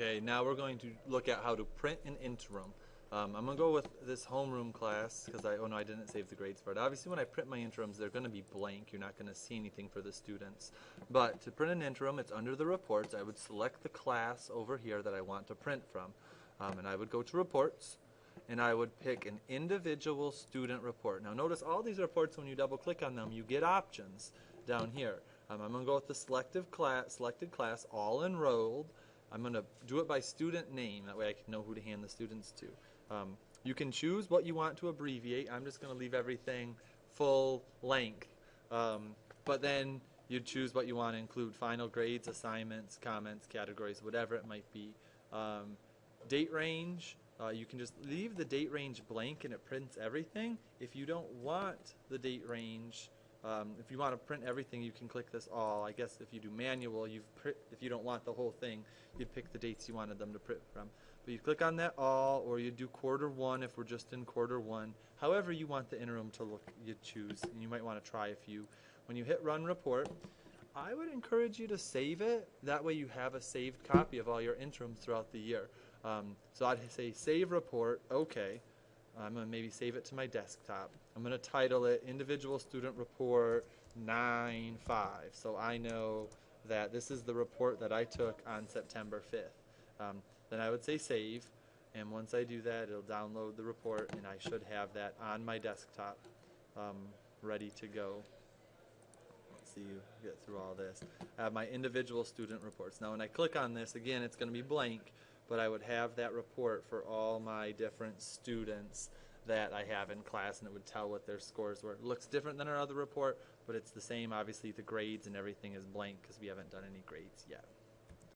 Okay, now we're going to look at how to print an interim. I'm going to go with this homeroom class because oh no, I didn't save the grades part. Obviously when I print my interims, they're going to be blank. You're not going to see anything for the students. But to print an interim, it's under the reports. I would select the class over here that I want to print from. And I would go to reports and I would pick an individual student report. Now notice all these reports, when you double click on them, you get options down here. I'm going to go with the selected class, all enrolled. I'm going to do it by student name. That way I can know who to hand the students to. You can choose what you want to abbreviate. I'm just going to leave everything full length. But then you choose what you want to include: final grades, assignments, comments, categories, whatever it might be. Date range, you can just leave the date range blank and it prints everything. If you don't want the date range, if you want to print everything, you can click this all. I guess if you do manual, if you don't want the whole thing, you'd pick the dates you wanted them to print from. But you click on that all, or you do quarter one if we're just in quarter one. However you want the interim to look, you choose. And you might want to try a few. When you hit run report, I would encourage you to save it. That way you have a saved copy of all your interims throughout the year. So I'd say save report, okay. I'm going to maybe save it to my desktop. I'm going to title it Individual Student Report 9-5. So I know that this is the report that I took on September 5th. Then I would say save, and once I do that, it'll download the report, and I should have that on my desktop ready to go. Let's see, get through all this. I have my individual student reports. Now when I click on this, again, it's going to be blank, but I would have that report for all my different students that I have in class, and it would tell what their scores were. It looks different than our other report, but it's the same. Obviously the grades and everything is blank because we haven't done any grades yet.